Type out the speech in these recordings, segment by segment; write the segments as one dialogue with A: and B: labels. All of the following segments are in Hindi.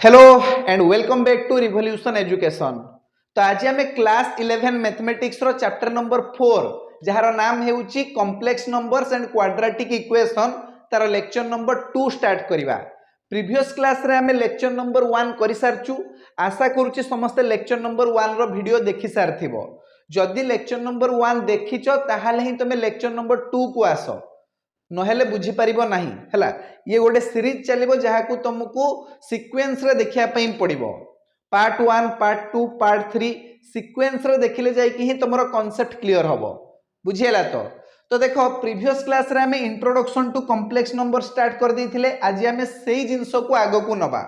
A: Hello and welcome back to revolution education. तो आज आम क्लास 11 मैथमेटिक्स रो चैप्टर नंबर 4 जार नाम हेउची complex numbers and quadratic equation तार लेक्चर नंबर 2 स्टार्ट करिवा। प्रीवियस क्लास रे आमे लेक्चर नंबर 1 करि सारचू। आशा करूची समस्त लेक्चर नंबर 1 रो वीडियो देखि सारथिबो। जदि लेक्चर नंबर 1 देखिचो ताहाले ही तमे लेक्चर नंबर 2 को आसो, नहेले बुझी परिबो नाही हला। ये गोटे सीरीज चलिबो जहाकू तुमको सीक्वेंस रे देखिया पई पड़िबो। पार्ट 1 पार्ट 2 पार्ट 3 सीक्वेंस रे देखिले जाय कि ही तमरो कांसेप्ट क्लियर हबो। बुझियला तो देखो प्रीवियस क्लास रे हमें introduction to complex number start कर देथिले। आज हमें सेही जिंसो को आगो को नबा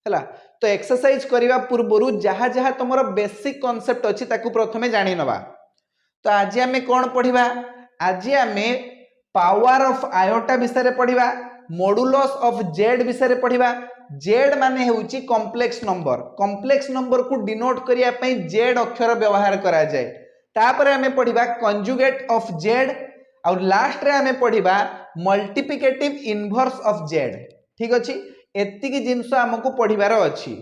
A: हला। तो एक्सरसाइज करिवा पूर्वरु जहा जहा तमरो बेसिक कांसेप्ट अछि ताकू प्रथमे जानि नबा। तो आज हमें कोन पढिबा? आज हमें पावर ऑफ आयोटा विषय रे पढिबा, मॉडुलस ऑफ जेड विषय रे पढिबा। जेड माने हेउची कॉम्प्लेक्स नंबर। कॉम्प्लेक्स नंबर को डिनोट करिया पई जेड अक्षर व्यवहार करा जाय। तापरे हमें पढिबा कंजुगेट ऑफ जेड और लास्ट रे हमें पढिबा मल्टीप्लिकेटिव इनवर्स ऑफ जेड। ठीक अछि, एतिकी जिंस हमको पढिबार अछि।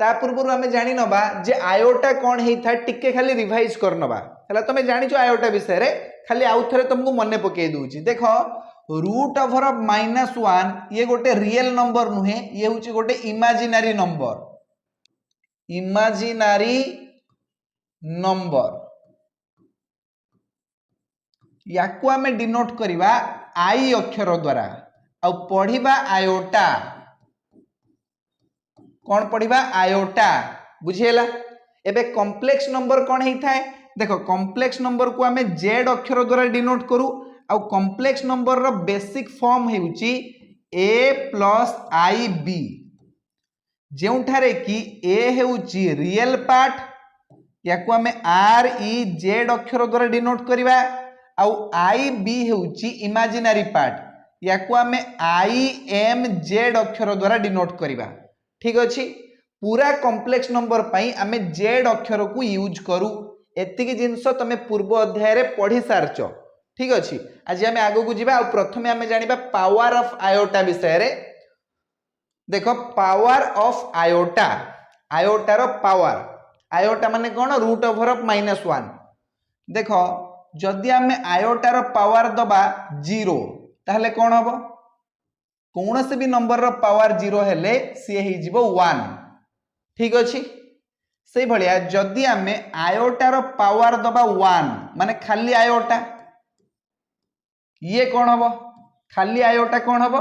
A: ता पूर्व हमें जानि नबा जे आयोटा कोन हेइ था, टिके खाली रिवाइज कर नबा हला। तमे जानिचो आयोटा विषय रे, खाली आउ थरे तुमको मने पके दूची। देखो रूट ओवर ऑफ -1 ये गोटे रियल नंबर नुहे, ये होची गोटे इमेजिनरी नंबर। इमेजिनरी नंबर याकू हमें डिनोट करिबा आई अक्षर द्वारा आ पढिबा आयोटा। कौन पढ़िबा? आयोटा। बुझिएला? एबे कॉम्प्लेक्स नंबर कौन हेइ थाए? देखो कॉम्प्लेक्स नंबर को हमें जेड अक्षर द्वारा डिनोट करू। आ कॉम्प्लेक्स नंबर रो बेसिक फॉर्म हेउची a प्लस आई बी, जेउठारे कि a हेउची रियल पार्ट, याकू हमें आर ई जेड अक्षर द्वारा डिनोट करिबा। आ आई बी हेउची इमेजिनरी पार्ट, याकू हमें आई एम जेड अक्षर द्वारा डिनोट करिबा। ठीक अछि, पूरा कॉम्प्लेक्स नंबर पई हमें जेड अक्षर को यूज करू। एतिकी जिंस तमे पूर्व अध्याय रे पढ़ी सारचो। ठीक अछि, आज हमें आगो को जिबा। प्रथमे हमें जानिबा पावर ऑफ आयोटा विषय रे। देखो पावर ऑफ आयोटा, आयोटा रो पावर। आयोटा माने कोन? Root over of -1। देखो जदि हमें आयोटा रो पावर दबा 0 ताहले कोन हबो? कौन से भी नंबर रो पावर 0 हेले सी हे जिवो 1। ठीक अछि, से भलिया जदि हमें आयोटा रो पावर दबा 1 माने खाली आयोटा, ये कौन हबो? खाली आयोटा कौन हबो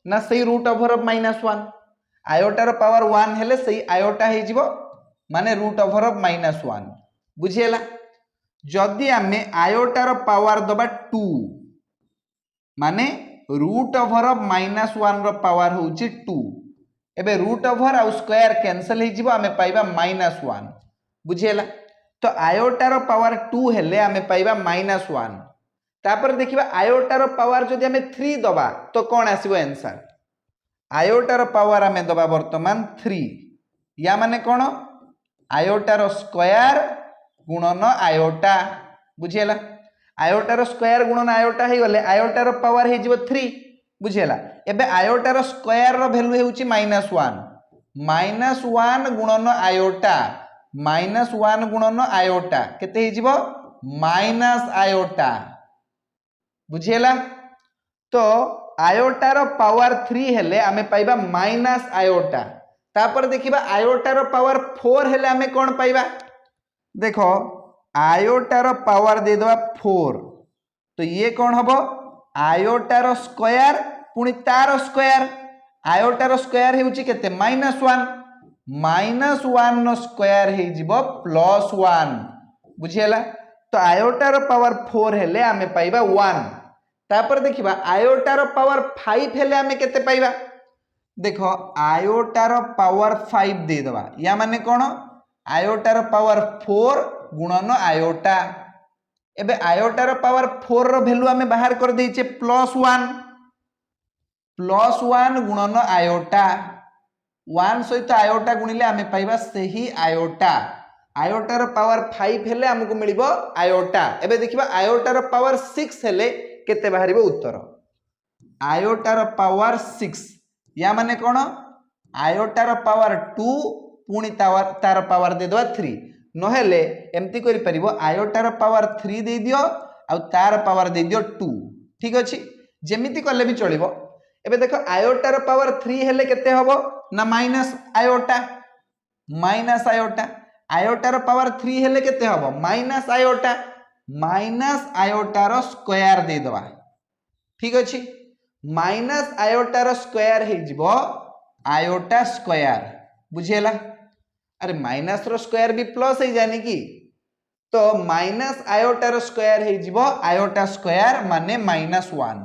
A: ना सही रूट ओवर ऑफ -1। आयोटा रो पावर 1 हेले सही आयोटा हे जिवो माने रूट ओवर ऑफ -1। बुझिएला? जदि हमें आयोटा रो पावर दबा 2 माने रूट ओवर ऑफ -1 रो पावर होउची 2। एबे रूट ओवर आ स्क्वायर कैंसिल हे जिवो, हमें पाइबा -1। बुझिएला? तो आयोटा रो पावर 2 हेले हमें पाइबा -1। तापर देखिबा आयोटा रो पावर जदि हमें 3 दबा तो कोन आसीबो आंसर? आयोटा रो पावर हमें दबा वर्तमान 3, या माने कोन? आयोटा रो स्क्वायर गुणन आयोटा। बुझिएला? आयोटा रो स्क्वायर गुणन आयोटा हे गले आयोटा रो पावर हे जिवो 3। बुझिएला? एबे आयोटा रो स्क्वायर रो वैल्यू हेउची -1। -1 गुणन आयोटा, -1 गुणन आयोटा केते हे जिवो? Minus iota. बुझिएला? तो आयोटा रो पावर 3 हेले हमें पाइबा माइनस आयोटा। तापर देखिबा आयोटा रो पावर 4 हेले हमें कोन पाइबा? देखो आयोटा रो पावर दे दवा 4, तो ये कौन हबो? आयोटा रो स्क्वायर पुनी तार स्क्वायर। आयोटा रो स्क्वायर हेउची केते? -1। -1 नो स्क्वायर हे जिवो +1। बुझिएला? तो आयोटा रो पावर 4 हेले हमें पाइबा 1। तापर देखिबा आयोटा रो पावर 5 हेले हमें केते पाइबा? देखो आयोटा रो पावर 5 दे दवा, या माने कोन? आयोटा रो पावर 4 गुणन आयोटा। एबे आयोटा रो पावर 4 रो वैल्यू हमें बाहर कर देइचे +1। +1 गुणन आयोटा। 1 सहित आयोटा गुणिले हमें पाइबा सही आयोटा। आयोटा रो पावर 5 हेले हमको मिलिबो आयोटा। एबे देखिबा आयोटा रो पावर 6 हेले केते बाहरिबो उत्तर? आयोटा रो पावर 6, या माने कोन? आयोटार पावर 2 पुणी तार पावर दे दवा 3 नहेले एमती करि परिबो आयोटार पावर 3 दे दियो आ तार पावर दे दियो 2 ठीक अछि जेमिति कले भी चलिबो। एबे देखो आयोटार पावर 3 हेले केते हबो ना माइनस आयोटा आयोटार पावर 3 हेले केते हबो माइनस आयोटार स्क्वायर दे दवा ठीक अछि माइनस आयोटार स्क्वायर हे जिवो आयोटा स्क्वायर बुझेला। अरे माइनस रो स्क्वायर भी प्लस हे जानी कि तो माइनस आयोटार स्क्वायर हे जिवो आयोटा स्क्वायर माने -1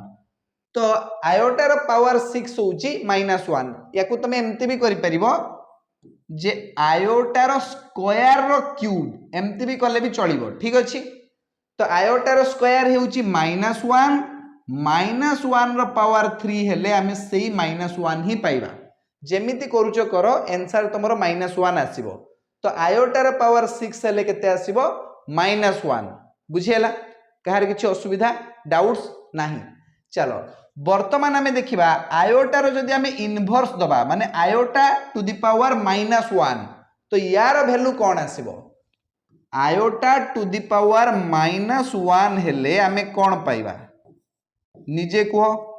A: तो आयोटार पावर 6 होची -1 याकू तमे एमती भी करि परिबो जे आयोटार स्क्वायर रो क्यूब एमती भी कले भी चलिबो ठीक अछि। तो आयोटार स्क्वायर हेउची -1 रो पावर 3 हेले आमे सेही -1 ही पाइबा जेमिति करूचो करो आंसर तमरो -1 आसीबो। तो आयोटार पावर 6 हेले केते आसीबो -1 बुझियला कहार किछि असुविधा डाउट्स नाही। चलो वर्तमान आमे देखिबा आयोटार जदि आमे इनवर्स दबा माने आयोटा टू द पावर -1 तो यार वैल्यू कोन आसीबो आयोटा टू द पावर -1 हेले आमे कोन पाइबा निजे कहो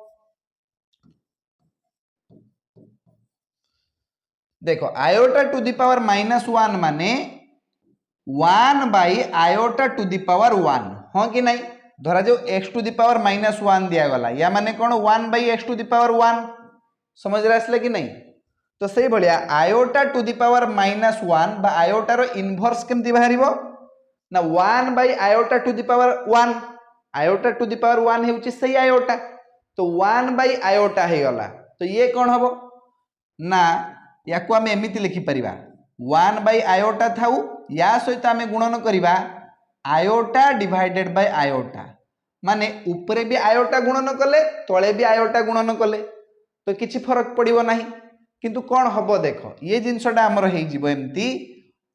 A: देखो आयोटा टू द पावर -1 माने 1 by iota to the power 1 हाँ कि नहीं धरा जो x टू द पावर -1 दिया गला या माने कौन 1 by x to the power 1 समझ रहा है कि नहीं। तो सही भलिया आयोटा टू द पावर -1 बा आयोटा रो इनवर्स केमती बाहरिबो ना 1 by iota to the power 1 iota to the power 1 हेउची सही आयोटा तो 1 बाई आयोटा हे गला तो ये कौन हबो ना याकू आमे एमिति लिखि परिबा 1 बाई आयोटा थाउ या सहित आमे गुणन करिबा आयोटा डिवाइडेड बाय आयोटा माने ऊपरे भी आयोटा गुणन कले तळे भी आयोटा गुणन कले तो किछि फरक पड़िबो नाही किंतु कोन हबो देखो ये जिंसटा हमर हेइ जिवो एम्ति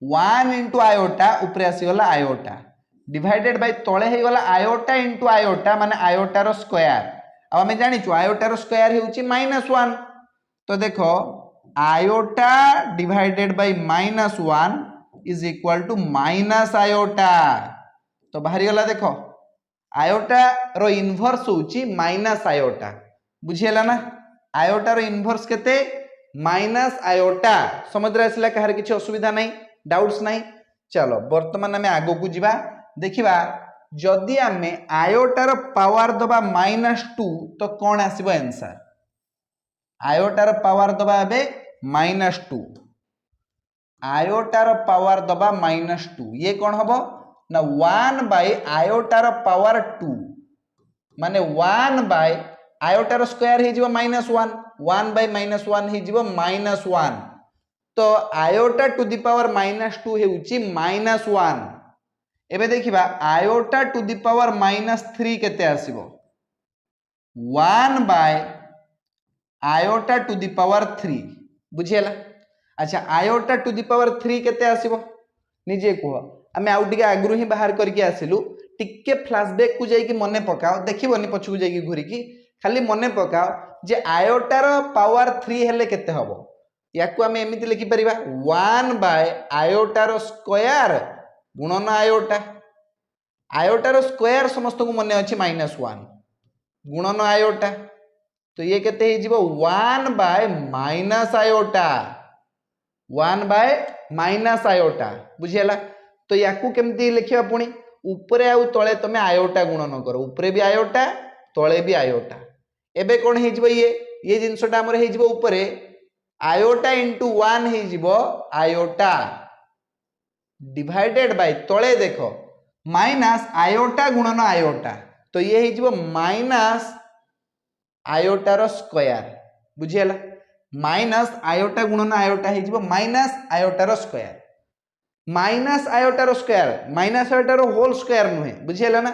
A: 1 इनटू आयोटा ऊपरे आसी गला आयोटा डिवाइडेड बाय तळे हे गला आयोटा इनटू आयोटा माने आयोटा रो स्क्वायर अब हमें जानि छु आयोटा रो स्क्वायर हेउची -1 तो देखो iota divided by -1 is equal to minus iota तो बाहरी गला देखो आयोटा रो इनवर्स होची माइनस आयोटा बुझियला ना आयोटा रो इनवर्स केते माइनस आयोटा समझ रहा कहार किछि असुविधा नहीं डाउट्स नहीं। चलो वर्तमान आमे आगो को जिबा देखिबा जदि आमे आयोटा रो पावर दबा -2 तो कोन आसीबो आंसर आयोटा रो पावर दबा एबे -2 आयोटा रो पावर दबा -2 ये कौन हबो ना 1 बाई आयोटा रो पावर 2 माने 1 बाई आयोटा रो स्क्वायर हे जिवो -1 1 बाई -1 हे जिवो -1 तो आयोटा टू द पावर -2 हेउची -1 एबे देखिबा आयोटा टू द पावर -3 केते आसीबो 1 by iota to the power 3 बुझियला। अच्छा आयोटा टू द पावर 3 केते आसीबो निजे कहो आमे आउ टिके आगरु ही बाहर करके आसिलु टिके फ्लैशबैक को जाई कि मने पकाओ देखिबोनी पछकु जाई कि घुरी की खाली मने पकाओ जे आयोटा रो पावर 3 हेले केते हबो याकू आमे एमिति लिखि परिबा 1 बाय आयोटा रो स्क्वायर गुणन आयोटा आयोटा रो स्क्वायर समस्त को मने अछि -1 गुणन आयोटा तो ये केते हे जिवो 1 by minus iota 1 by minus iota बुझियला। तो याकू केमती लिखिबा पुणी ऊपरे आउ तळे तमे आयोटा गुणन करो ऊपरे भी आयोटा तळे भी आयोटा एबे कोन हे जिवो ये जिंसटा हमर हे जिवो ऊपरे आयोटा इनटू 1 हे जिवो आयोटा डिवाइडेड बाय तळे देखो माइनस आयोटा गुणन आयोटा तो ये हे जिवो माइनस आयोटा रो स्क्वायर बुझियला माइनस आयोटा गुणन आयोटा हे जिवो माइनस आयोटा रो स्क्वायर माइनस आयोटा रो स्क्वायर माइनस आयोटा रो होल स्क्वायर नुहे बुझियला ना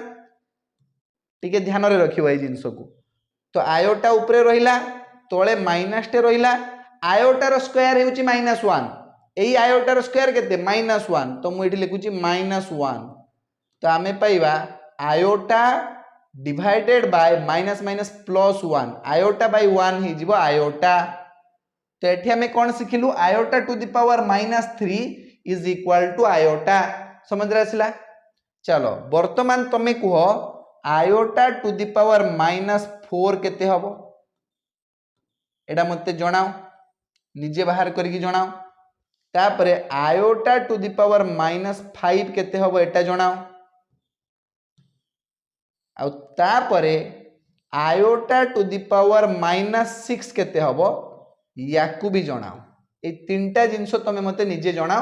A: टिके ध्यान रे रखिबो ए जिंस को तो आयोटा ऊपरे रहिला तळे माइनस टे रहिला आयोटा रो स्क्वायर हेउची -1 एई आयोटा रो स्क्वायर केते -1 तो मु एठी लिखुची -1 तो आमे पाइबा iota divided by minus minus +1 iota by 1 हे जिवो आयोटा तो एठी हमें कौन शिखिलु iota to the power -3 is equal to iota समझ रे आसिला। चलो वर्तमान तमे कहो आयोटा टू द पावर -4 केते हबो एडा मते जणाओ निजे बाहर करके जणाओ। तापरे आयोटा टू द पावर -5 केते हबो एटा जणाओ। आ तापरे आयोटा टू द पावर -6 केते हबो याकू भी जणाओ। ए तीनटा जिंस तमे मते निजे जणाओ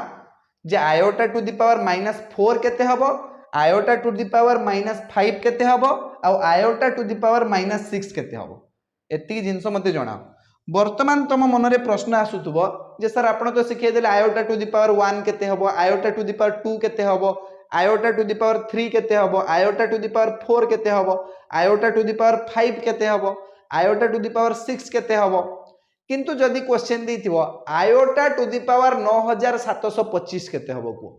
A: जे आयोटा टू द पावर -4 केते हबो आयोटा टू द पावर -5 केते हबो आ आयोटा टू द पावर -6 केते हबो एती जिंस मते जणाओ। वर्तमान तुम मन में प्रश्न आसुथबो जे सर आपण तो सिखाई देले आयोटा टू द पावर 1 केते हबो आयोटा टू द पावर 2 केते हबो आयोटा टू द पावर 3 केते हबो आयोटा टू द पावर 4 केते हबो आयोटा टू द पावर 5 केते हबो आयोटा टू द पावर 6 केते हबो। किंतु जदि क्वेश्चन देथिबो आयोटा टू द पावर 9725 केते हबो को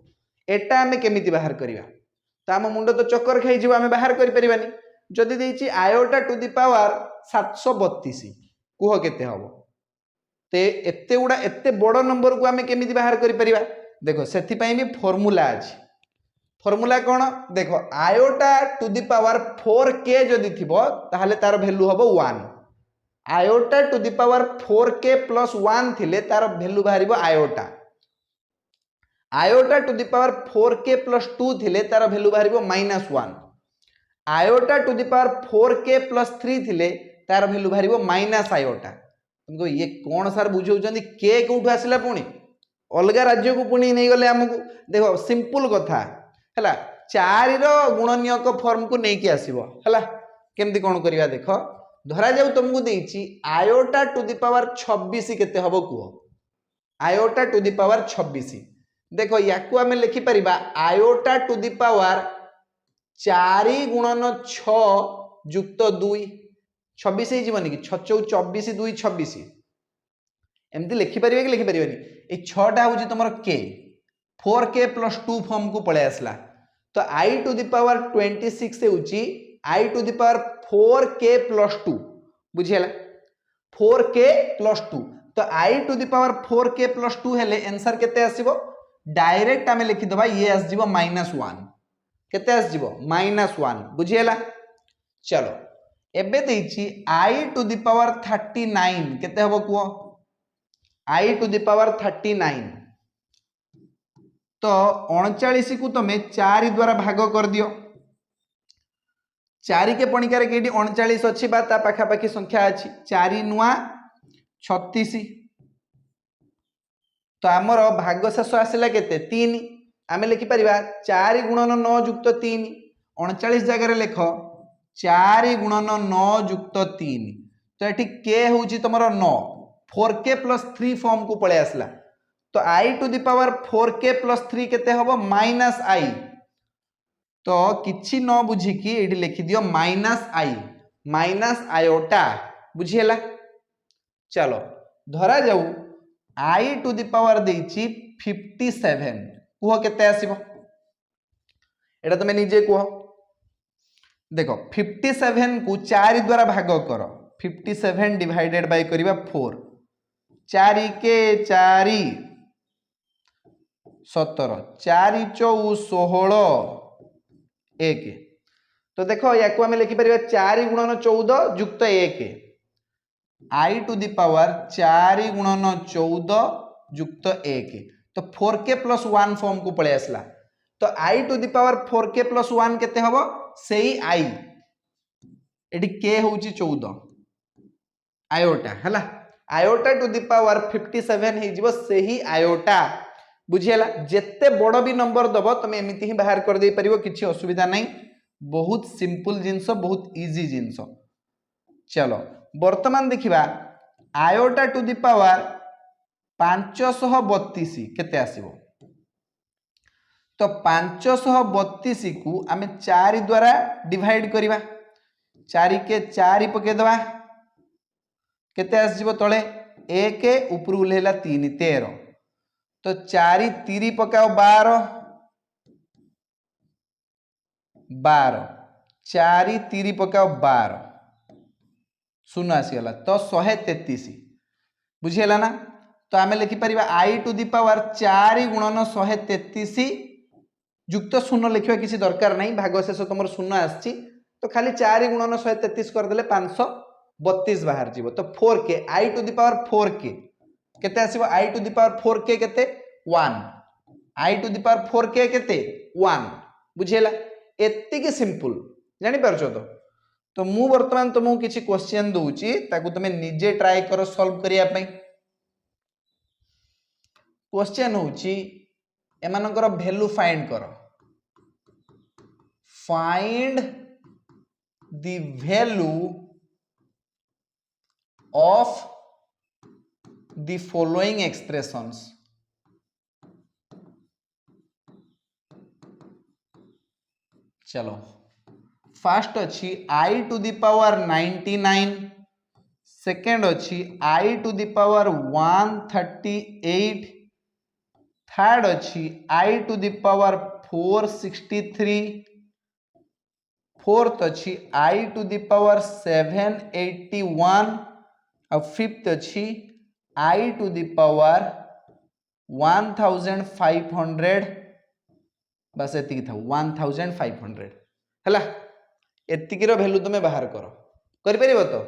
A: एटा हमें केमिति बाहर करिवा त हम मुंड तो चक्कर खाई जीव हमें बाहर करि परिबानी। जदि देछि आयोटा टू द पावर 732 कुह केते हबो ते एते उडा एते बड़ नंबर को हमें केमिति बाहर करि परिबा। देखो सेथि पई भी फार्मूला अछि। फार्मूला कोन देखो iota to the power 4k जदि थिबो ताहाले तार वैल्यू हबो 1 iota to the power 4k plus 1 थिले तार वैल्यू बाहरिबो iota iota to the power 4k plus 2 थिले तार वैल्यू बाहरिबो -1 iota to the power 4k plus 3 थिले तार वैल्यू बाहरिबो माइनस आयोटा। तुमको ये कौन सार बुझाउछंदी के कोठु आसिला पुणी अलग राज्य को पुणी नहीं गले हमको देखो सिंपल कथा हैला 4 रो गुणनीयक फॉर्म को नहीं कि आसीबो हैला केमती कोन करिवा देखो धरा जाऊ तुमको देछि आयोटा टू द पावर 26 केते हबो कुओ आयोटा टू द पावर 26 देखो याकू हमें लिखि परिबा आयोटा टू द पावर 4 गुणन 6 युक्त 2 26 ही जीवनी कि 6 24 2 26 एमती लिखि परिबे कि लिखि परिबेनी ए 6 टा होजी तमरो k 4k प्लस 2 फॉर्म को पळे आसला तो i टू द पावर 26 होची i to the power 4k plus 2 बुझियला 4k प्लस 2 तो i to the power 4k plus 2 हेले आंसर केते आसीबो डायरेक्ट हमें लिखि दबा ये आस जीवो -1 केते आस जीवो -1 बुझियला। चलो एबे देछि i टू द पावर 39 केते हबो कुओ i टू द पावर 39 तो 39 को तुम 4 द्वारा भाग कर दियो 4 के पणिकार के 39 अच्छी बा ता पाखापाखी संख्या अच्छी 4 नुआ 36 तो आमर भाग शेष आसला केते 3 आमे लिखि परिबा 4 गुणन 9 युक्त 3 39 जगह लेख 4 गुणन 9 युक्त 3 तो एठी k होची तमरो 9 4k प्लस 3 फॉर्म को पळे आसला तो i to the power 4k plus 3 केते हबो -i तो किछि न बुझी कि एठी लिखि दियो -i माइनस आयोटा बुझियला। चलो धरा जाऊ i टू द पावर देछि 57 कुह केते आसीबो एटा तमे निजे कुह देखो 57 को 4 द्वारा भाग करो 57 डिवाइडेड बाय करिबा 4 4 के 4 17 4 चौ 16 1 तो देखो याकू हमें लिखि परिबा 4 गुणन 14 युक्त 1 i टू द पावर 4 गुणन 14 युक्त 1 तो 4k प्लस 1 फॉर्म को पळे आसला तो i to the power 4k plus 1 केते हबो सेही i एटी k होची 14 आयोटा हला आयोटा टू द पावर 57 हे जीवो सेही आयोटा बुझियला। जेते बड़ भी नंबर दबो तमे एमिति ही बाहर कर दे परिबो किछि असुविधा नहीं बहुत सिंपल जिंस बहुत इजी जिंस। चलो वर्तमान देखिबा आयोटा टू द पावर 532 केते आसीबो तो 532 को आमे 4 द्वारा डिवाइड करिबा 4 के 4 पके दबा केते आस जीवो तळे 1 ऊपर उलेला 3 13 तो 4 3 पकाओ 12 12 4 3 पकाओ 12 शून्य आसीगला तो 133 बुझीगला ना। तो आम लिखिपर आई टू दी पावर 4 गुणन 133 युक्त शून्य लिखा किसी दरकार नहीं, भागशेष तुम शून्य आसी तो खाली 4 गुणन 133 करदे 532 बाहर जीव। तो 4k I to the power 4k केते आसीबो आई टू दी पावर 4k केते 1 i to the power 4k केते 1 बुझीला एतिकी सिंपल जानि परछो तो मु वर्तमान तुमको किसी क्वेश्चन दूची ताकू तुम निजे ट्राई करो सॉल्व करिया पई। क्वेश्चन होची एमानकर वैल्यू फाइंड करो, find the value of the following expressions. चलो फर्स्ट अच्छी आई टू दी पावर 99, सेकेंड अच्छी आई टू दी पावर 138, थर्ड अच्छी आई टू दी पावर 463, फोर्थ अच्छी आई टू दी पावर 781 और फिफ्थ अच्छी आई टू दी पावर 1500 बस एतिकी था 1500 हैला एतिकीर वैल्यू तुम बाहर कर तो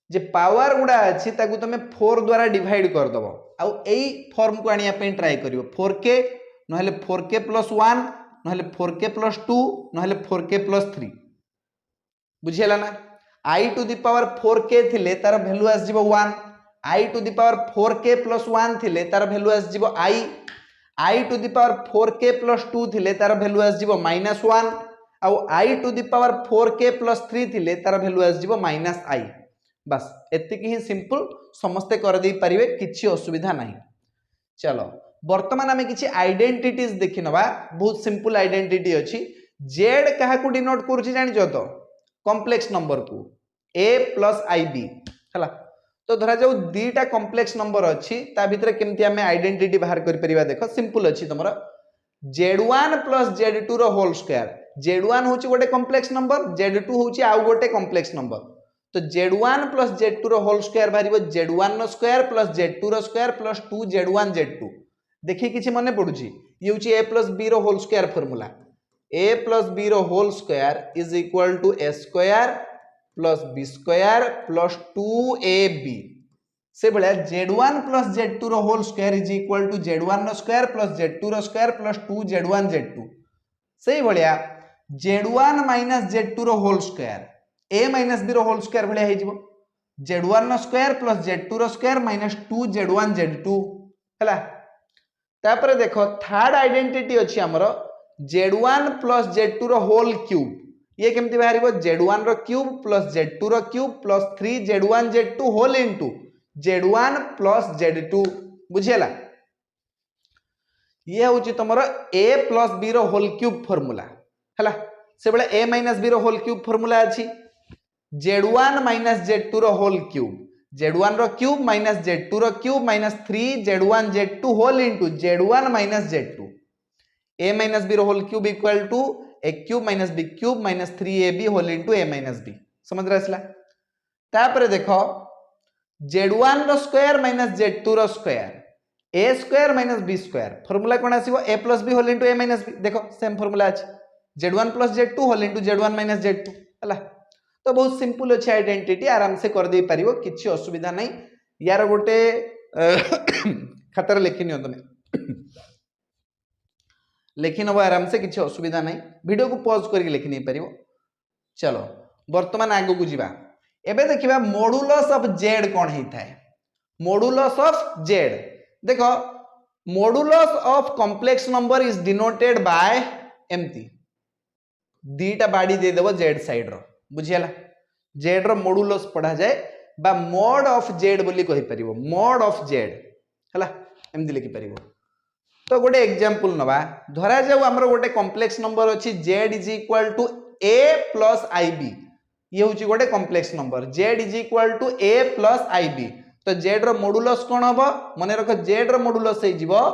A: जे पावर गुड़ा अच्छी ताकू तुम 4 द्वारा डिवाइड करदब आउ एई फॉर्म को आनिया पे ट्राई करियो 4k नहले 4k प्लस 1 नहले 4k प्लस 2 नहले 4k प्लस 3 बुझियला ना। आई टू दी पावर 4k थिले तार वैल्यू आस जिवो 1 i to the power 4k plus 1 थिले तार वैल्यू आस जिवो i to the power 4k plus 2 थिले तार वैल्यू आस जिवो -1 आउ i to the power 4k plus 3 थिले तार वैल्यू आस जिवो -i। बस एतिकी ही सिंपल समस्ते कर दे पारिबे किछि असुविधा नहीं। चलो वर्तमान आमे किछि आइडेंटिटीज देखि नबा, बहुत सिंपल आइडेंटिटी अछि। जेड काहा को डिनोट करछि जानि छ तो कॉम्प्लेक्स नंबर को a प्लस ib हला। तो धरा जाऊ दीटा कॉम्प्लेक्स नंबर अछि ता भितरे केमति आमे आइडेंटिटी बाहर करि परिबा देखो सिंपल अछि तमरा z1 प्लस z2 रो होल स्क्वायर। z1 होछि गोटे कॉम्प्लेक्स नंबर, z2 होछि आउ गोटे कॉम्प्लेक्स नंबर। तो z1 प्लस z2 रो होल स्क्वायर बारिबो z1 रो स्क्वायर प्लस z2 रो स्क्वायर प्लस 2 z1 z2। देखि किछि मने पडुछि ये होछि a प्लस b रो whole square formula a plus b रो whole square is equal to a square plus b square plus 2ab। से भले z1 प्लस z2 रो whole square is equal to z1 रो स्क्वायर प्लस z2 रो स्क्वायर प्लस 2 z1 z2। से भलिया z1 माइनस z2 रो whole square a minus b रो होल स्क्वायर भलिया हे जिवो z1 रो स्क्वायर प्लस z2 रो स्क्वायर माइनस 2 z1 z2 हला। तापर देखो थर्ड आइडेंटिटी अछि हमरो z1 प्लस z2 रो होल क्यूब। ये केमति बाहरिबो z1 रो क्यूब प्लस z2 रो cube plus 3 z1 z2 whole into z1 plus z2 बुझियला। ये होछि तमरो a प्लस b रो होल क्यूब फार्मूला हला। से बळे a माइनस b रो होल क्यूब फार्मूला अछि z1 माइनस z2 रो होल क्यूब, z1 रो क्यूब माइनस z2 रो cube minus 3 z1 z2 whole into z1 minus z2। a minus b रो whole cube equal to a cube minus b cube minus 3ab whole into a minus b। समझ रसला। तापर देखो z1 रो स्क्वायर माइनस z2 रो square a square minus b square formula कोन आसीबो a plus b whole into a minus b। देखो सेम फार्मूला अछि z1 plus z2 whole into z1 minus z2 हला। तो बहुत सिंपल अच्छे आइडेंटिटी आराम से कर दे पारिबो किछि असुविधा नहीं। यार गोटे खातार लिखि नियो तमे लिखि नबो आराम से किछि असुविधा नहीं, वीडियो को पॉज करके लिखि नहीं पारिबो। चलो वर्तमान आगो को जिबा एबे देखिबा मॉडुलस ऑफ z कोन हेइ थाए। मॉडुलस ऑफ z देखो modulus of complex number is denoted by एमती दीटा बाडी दे देबो z साइड रो बुझियला। z रो मॉडुलस पढ़ा जाए बा मॉड ऑफ z बोली कहि परिबो मॉड ऑफ z हला एमती लिखि परिबो। तो गोटे एग्जांपल नबा धरा जाऊ हमरो गोटे कॉम्प्लेक्स नंबर अछि z is equal to a plus ib। ये होची गोटे complex number z is equal to a plus ib। तो z रो मॉडुलस कोन हबो मने रखो z रो मॉडुलस हे जिवो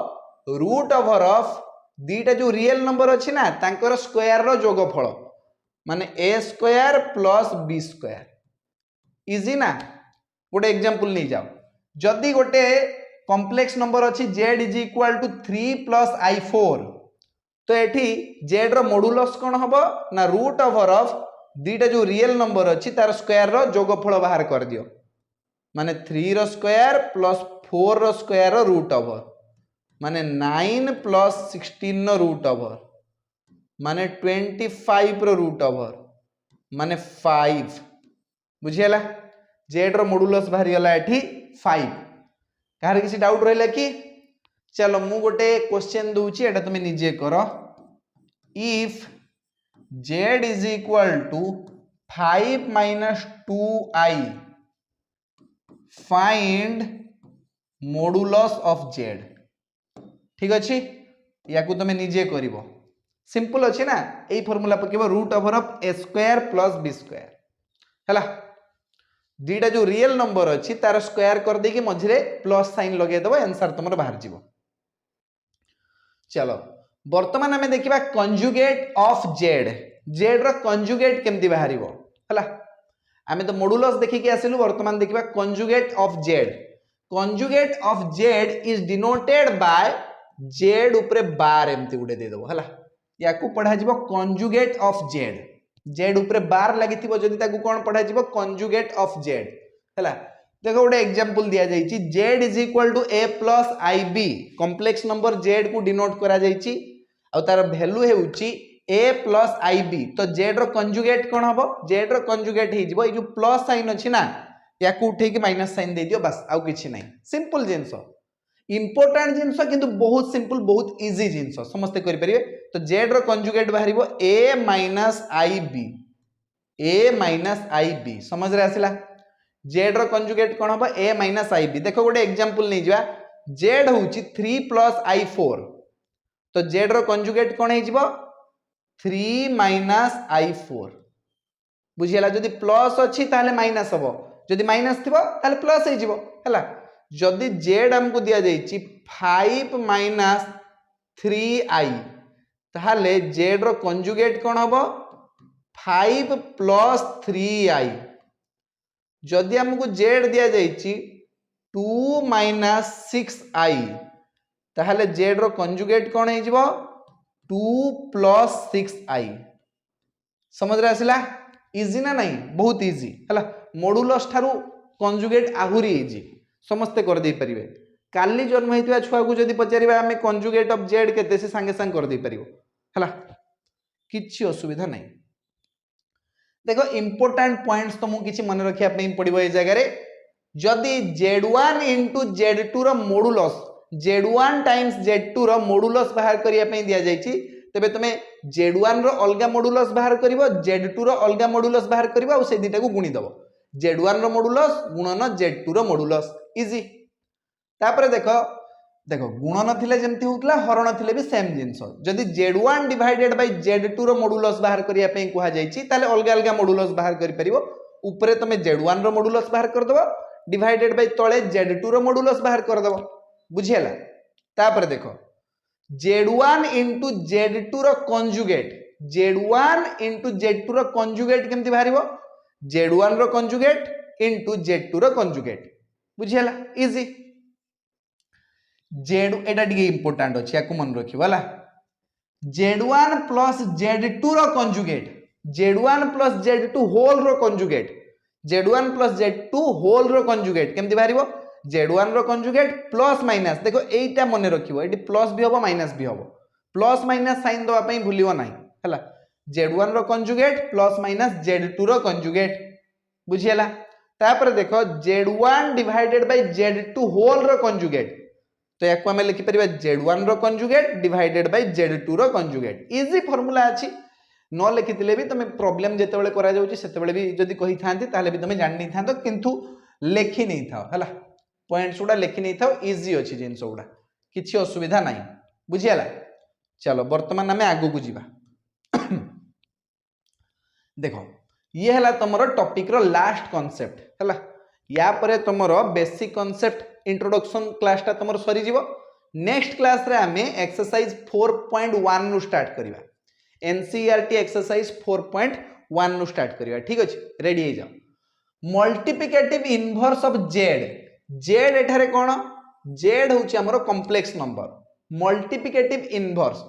A: रूट ओवर ऑफ दीटा जो रियल नंबर अछि ना तांकर स्क्वायर रो जोगफल माने a square plus b square. Easy ना। गोटे एग्जांपल नहीं जाओ जदि गोटे कॉम्प्लेक्स नंबर अच्छी z is equal to 3 plus i4 तो एठी z रो मॉडुलस कोन हबो ना रूट ओवर ऑफ दीटा जो रियल नंबर अच्छी तार स्क्वायर रो जोगफल बाहर कर दियो माने 3 रो स्क्वायर प्लस 4 रो स्क्वायर रो रूट ओवर माने 9 प्लस 16 रो रूट ओवर माने 25 रो रूट ओवर माने 5 बुझियला z रो मॉडुलस बाहर गला एठी 5 कार किसी डाउट रहला कि चलो मु गोटे क्वेश्चन दूची एटा तुम निजे करो if z is equal to 5 minus 2i find modulus of z ठीक अच्छी या तुम निजे करिवो सिंपल अच्छे ना यही फॉर्मूला पकेबो root over of a square plus b square हैला दीटा जो रियल नंबर अच्छी तार स्क्वायर कर देकी मझिरे प्लस साइन लगे दबो आंसर तुमर बाहर जीवो चलो वर्तमान आमे देखिबा कंजुगेट ऑफ z z रो कंजुगेट केमती बाहरिबो हैला आमे तो मॉडुलस देखि के आसिलु वर्तमान देखिबा conjugate of z is denoted by z ऊपर बार एमती गुडे दे दबो हैला याकू पढ़ा जीवो कंजुगेट ऑफ z ऊपर बार लागिथिबो जदी ताकू कोन पढ़ा जीवो कंजुगेट ऑफ z हैला देखो गोटे एग्जांपल दिया जाइछि z is equal to a plus ib complex number z को डिनोट करा जाइछि आ तार वैल्यू हेउछि a प्लस ib तो z रो कंजुगेट कोन हबो z रो कंजुगेट हे जिवो ए जो प्लस साइन अछि ना याकू उठे के माइनस साइन दे दियो बस आउ किछि नै सिंपल जिंसो इंपोर्टेंट जिंसो किंतु बहुत सिंपल बहुत इजी जिंसो समस्त करि परिबे तो z रो कंजुगेट बाहरिबो a माइनस ib समझ रे आसिला z रो कंजुगेट कोन हबो a माइनस ib देखो गोटे एग्जांपल नै जिवा z होउची 3 प्लस i4 तो z रो कंजुगेट कोन हे जिवो 3 माइनस i4 बुझियला जदी प्लस अछि ताले माइनस हबो जदी माइनस थिबो ताले प्लस हे जिवो हैला जदी z हमको दिया जाइछि 5 माइनस 3i ताले z रो कंजुगेट कोन हबो 5 प्लस 3i जदि हमको z दिया जाइछि 2 माइनस 6i ताहले z रो कंजुगेट कोन हे जिवो 2 प्लस 6i समझ रे आसिला इजी ना नहीं बहुत इजी हैला मॉडुलस थारु कंजुगेट आहुरी इजी समस्त कर दे परिबे काली जन्म हेतिबा छुआ को जदि पचारिबा हमें कंजुगेट ऑफ z केते से संगे संग कर दे परिबो हैला किछि असुविधा नहीं देखो इंपोर्टेंट पॉइंट्स तो मु किछि मन रखिया पे पड़िबो ए जगह रे जदि z1 into z2 रो मॉडुलस z1 टाइम्स z2 रो मॉडुलस बाहर करिया पे दिया जाइछि तबे तमे z1 रो अलगा मॉडुलस बाहर करिवो z2 रो अलगा मॉडुलस बाहर करिवो आ से दिटा को गुणी दबो z1 रो मॉडुलस गुणन z2 रो मॉडुलस इजी तापर देखो देखो गुणन थिले जेमति होतला हरण थिले भी सेम जिंस जदि z1 divided by z2 row modulus बाहर करिया पे कुहा जाइछि ताले अलगा अलगा मॉडुलस बाहर करि परिवो ऊपरे तमे z1 रो मॉडुलस बाहर कर दबो डिवाइडेड बाय तळे z2 रो मॉडुलस बाहर कर दबो बुझियला तापर देखो z1 into z2 रो कंजुगेट z1 into z2 रो कंजुगेट केमति बाहरिबो z1 रो कंजुगेट into z2 रो कंजुगेट बुझियला इजी z एटा डी इंपोर्टेंट अछि याकू मन रखिबो हला z1 plus z2 रो conjugate z1 plus z2 whole रो conjugate z1 plus z2 whole रो कंजुगेट केमति बाहरिबो z1 रो कंजुगेट प्लस माइनस देखो एटा मने रखिबो एटी प्लस भी होबो माइनस भी होबो प्लस माइनस साइन दवा पई भूलिबो नाही हला z1 रो कंजुगेट प्लस माइनस z2 रो कंजुगेट बुझियला तापर देखो z1 divided by z2 whole रो कंजुगेट तो याको हमें लिखि परिबा z1 रो कंजुगेट डिवाइडेड बाय z2 रो कंजुगेट इजी फार्मूला अछि न लिखितिले भी तमे प्रॉब्लम जेते बेले करा जाउची सेते बेले भी जदी कहि थांती ताले भी तमे जानि नै थांतो किंतु लेखि नै थाओ हला पॉइंट्स उडा लेखि नै थाओ इजी अछि जिंस उडा किछि असुविधा नाही बुझियला चलो वर्तमान हमें आगु को जीवा देखो ये हला तमरो टॉपिक रो लास्ट कांसेप्ट हला या परे तमरो बेसिक कांसेप्ट इंट्रोडक्शन क्लास ता तमरो सरी जीवो नेक्स्ट क्लास रे हमें एक्सरसाइज 4.1 नु स्टार्ट करिवा एनसीईआरटी एक्सरसाइज 4.1 नु स्टार्ट करिवा ठीक अछि रेडी हे जाओ multiplicative inverse of z Z एठारे कौन जेड हूँ आमर कॉम्प्लेक्स नंबर मल्टीप्लिकेटिव इनवर्स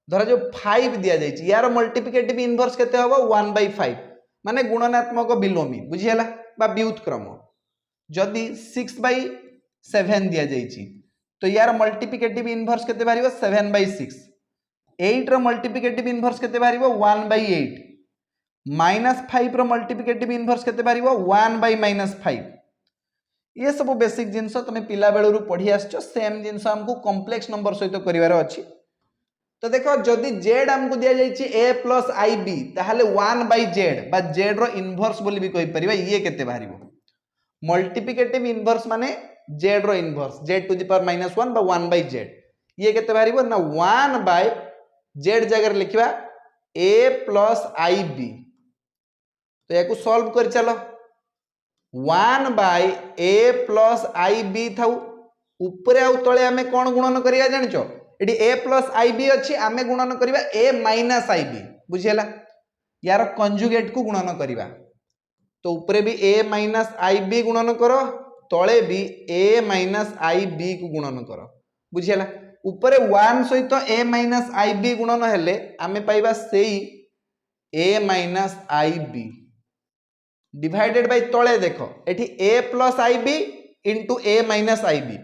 A: धर जो 5 दिया जाइए यार मल्टीप्लिकेटिव इनवर्स केते हबो 1/5 माने गुणनात्मक बिलोमी बुझिहेला बा व्युत्क्रम जदि 6/7 दिया जाइए तो यार मल्टीप्लिकेटिव इनवर्स केते बारिबो 7/6 8 रो मल्टीप्लिकेटिव इनवर्स केते बारिबो 1/8 -5 रो मल्टीप्लिकेटिव इनवर्स केते बारिबो 1/-5 ये सब बेसिक जिनस तुम पिला बेलू पढ़ी आसछ सेम जिनस हमको कॉम्प्लेक्स नंबर सहित करिवार अछि तो देखो जदि जेड हमको दिया जाइए ए प्लस आई बी ताहले 1/z बा जेड रो इनवर्स बोली भी कहि परिबा ये केते बारिबो मल्टीप्लिकेटिव इनवर्स माने जेड रो inverse z to the power -1 बा 1/z ये केते बारिबो ना 1/z जगह लिखिबा a प्लस आई बी तो याकू सॉल्व कर चलो 1/a प्लस आई बी था ऊपर आउ तले आमे कोन गुणन करिया जानिचो एडी a प्लस आई बी अछि आमे गुणन करिबा a माइनस आई बी बुझियला यार कंजुगेट को गुणन करिबा तो ऊपर भी a माइनस आई बी गुणन करो तले भी a माइनस आई बी को गुणन करो बुझियला ऊपर 1 सहित a माइनस आई बी गुणन हेले आमे पाइबा सेई a minus i b divided by तले देखो एठी a plus i b into a minus i b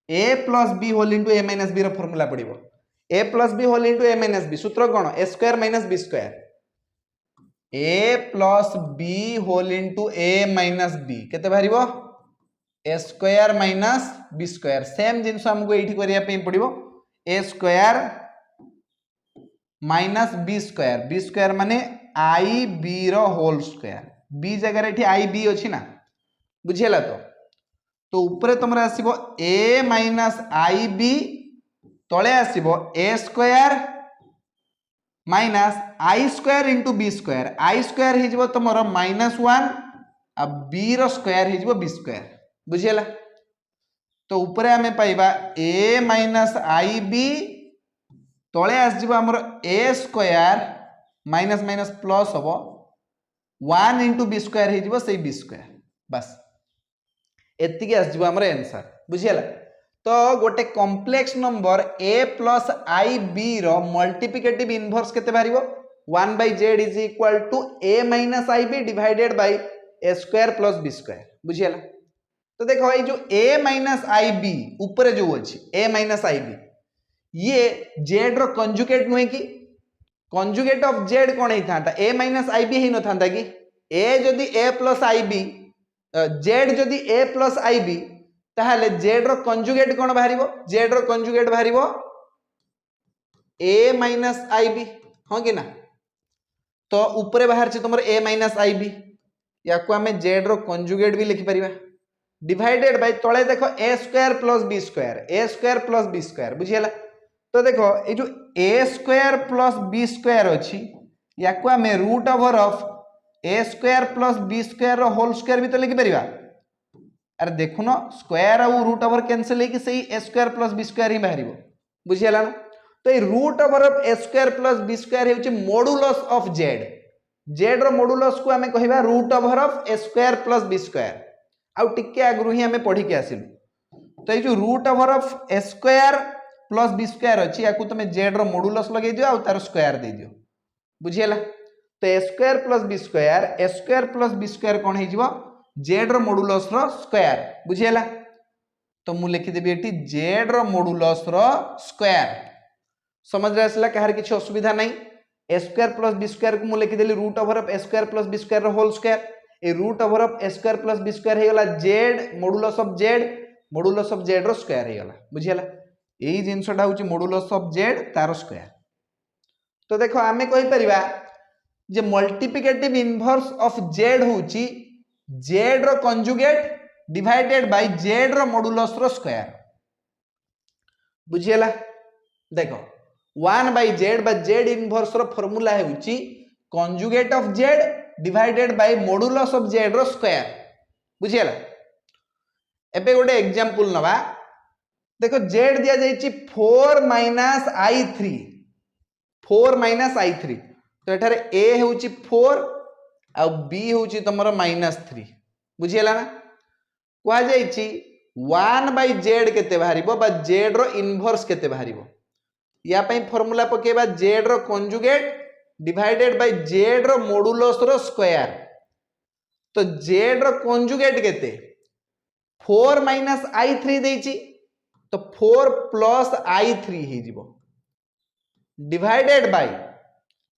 A: a plus b whole into a minus b रो फॉर्मूला पड़िबो a plus b whole into a minus b सूत्र कोन a square minus b square a plus b whole into a minus b केते बाहरिबो a square minus b square same जिंस हमको एठी करिया पे पड़िबो a square minus b square माने आई बी रो होल स्क्वायर बी जगह रे आई बी अच्छी ना बुझेला तो ऊपर तुम आसो a माइनस आई बी तले आसो a square minus i square into b square i square हो तुम -1 आ बी रो स्क्वायर हो बी स्क्वायर बुझेला तो ऊपर आमे पाइबा a माइनस आई बी तले आसो आमर a square minus minus plus हम 1 इंटू बी स्क्वायर हो बी स्क्वायर बस एतिकी आसजिबो हमर आंसर बुझियला तो गोटे complex number a plus i b रो मल्टीप्लिकेटिव इनवर्स केते बारिबो 1/z is equal to a minus i b divided by a square plus b square बुझियला तो देखो ये जो a माइनस आई बी ऊपर जो अछि a माइनस आई बी ये z रो कंजुगेट नुहे कि कंजुगेट ऑफ z कोन हे थांता a माइनस आई बी हे न थांता कि a जदी a plus i b z जदी a प्लस आई बी ताहले z रो कंजुगेट कोन बाहरिबो z रो कंजुगेट बाहरिबो a माइनस आई बी हां कि ना तो ऊपर बाहर छ तुमर a माइनस आई बी याको हमें z रो कंजुगेट भी लिखि परिबा डिवाइडेड बाय तळे देखो a square plus b square बुझियला तो देखो ये जो a square plus b square अछि याको हमें root over of a square plus b square रो होल स्क्वायर भी तो लिखि परिबा अरे देखुनो स्क्वायर और रूट ओवर कैंसिल है कि सही a square plus b square ही बाहरिबो बुझियला ना तो ये root over of a square plus b square हेउची मॉडुलस ऑफ z रो मॉडुलस को हमें कहिबा root over of a square plus b square आउ टिके आगरु ही हमें पढ़ी के आसिलु तो ये जो root over of a square plus b square अछि याकू तमे z रो मॉडुलस लगे दियो आ तार स्क्वायर दे दियो बुझियला तो a square plus b square कोन हे जिवो z रो मॉडुलस रो स्क्वायर बुझियला तो मु लिखि देबी एटी z रो मॉडुलस रो स्क्वायर समझ रे असला कहार किछ असुविधा नहीं a square plus b square को मु लिखि देली root over of a square plus b square रो होल स्क्वायर ए root over of a square plus b square हे गला z मॉडुलस ऑफ z रो स्क्वायर हे गला बुझियला एही जिंसटा होची मॉडुलस ऑफ z तार स्क्वायर तो देखो आमे कहि परिबा जे मल्टीप्लिकेटिव इनवर्स ऑफ z होची z रो कंजुगेट डिवाइडेड बाय z रो मॉडुलस रो स्क्वायर बुझियला देखो 1/z बा z इनवर्स रो फार्मूला हेउची conjugate of z divided by modulus of z रो स्क्वायर बुझियला एबे गोटे एग्जांपल नबा देखो z दिया जायछि 4 i3 तो एठारे a हेउची 4 आ b हेउची तमरो -3 बुझियला ना कहा जायछि 1 बाय जेड केते बाहरिबो बा जेड रो इनवर्स केते बाहरिबो या पई फार्मूला पकेबा जेड रो कंजुगेट डिवाइडेड बाय जेड रो मॉडुलस रो स्क्वायर तो जेड रो कंजुगेट केते 4 माइनस i3 देछि तो 4 प्लस i3 हे जिवो डिवाइडेड बाय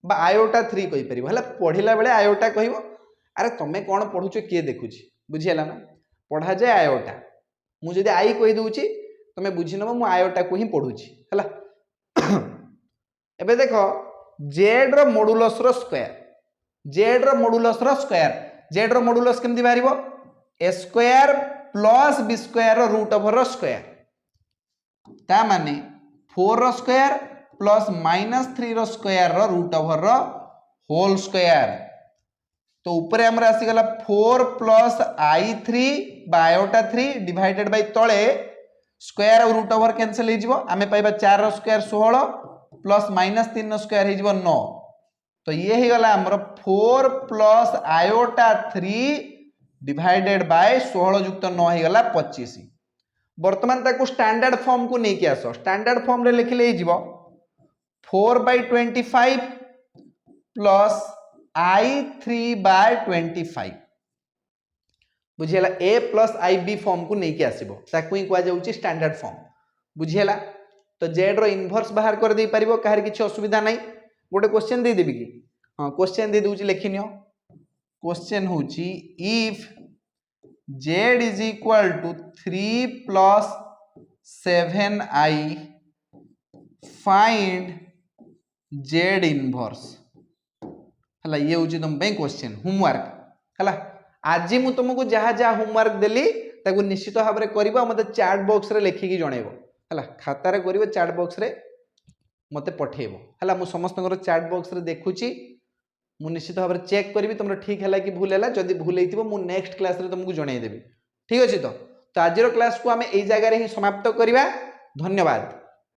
A: बा आयोटा 3 कहि परिबो हला पढिला बेले आयोटा कहिबो अरे तमे कोन पढुचो के देखुची बुझियला ना पढा जाय आयोटा मु जदी आई कहि दोउची तमे बुझि नबो मु आयोटा को ही पढुची हला एबे देखो जेड रो मॉडुलस रो स्क्वायर जेड रो मॉडुलस रो स्क्वायर जेड रो मॉडुलस केमदी बारिबो a square plus b square रो रूट ओवर रो स्क्वायर ता माने 4 रो स्क्वायर प्लस -3 रो स्क्वायर रो रूट ओवर रो होल स्क्वायर तो ऊपर हमर आसी गला 4 प्लस i3 बायोटा 3 डिवाइडेड बाय तळे स्क्वायर और रूट ओवर कैंसिल हे जिवो आमे पाइबा 4 रो स्क्वायर 16 प्लस -3 रो स्क्वायर हे जिवो 9 तो ये हे गला हमर 4 प्लस आयोटा 3 डिवाइडेड बाय 16 युक्त 9 हे गला 25 वर्तमान ताको स्टैंडर्ड फॉर्म को नहीं किया सो स्टैंडर्ड फॉर्म रे लिखले हे जिवो 4/25 plus i3/25 बुझियला a plus ib form को नहीं के आसीबो ताकू ही कुआ जाउची स्टैंडर्ड फॉर्म बुझियला तो z रो इनवर्स बाहर कर दे परिबो काहर किछ असुविधा नहीं गोटे क्वेश्चन दे देबी की हां क्वेश्चन दे दूची लिखिनियो क्वेश्चन होची if z is equal to 3 plus 7i find z inverse हला ये होची तुम पे क्वेश्चन होमवर्क हला आज मु तुमको जहा जहा होमवर्क देली ताको निश्चित भाव में करबो मते चैट बॉक्स रे लिखि की जणेबो हला खाता रे करबो चैट बॉक्स रे मते पठेबो हला मु समस्त चैट बॉक्स रे देखुची मु निश्चित भाव में चेक करबी तुमरो ठीक हला कि भूल हला जदी भूल हेतिबो मु नेक्स्ट क्लास रे तुमको जणाई देबी ठीक अछि तो आज रो क्लास को हमें एई जगह रे ही समाप्त करबा धन्यवाद।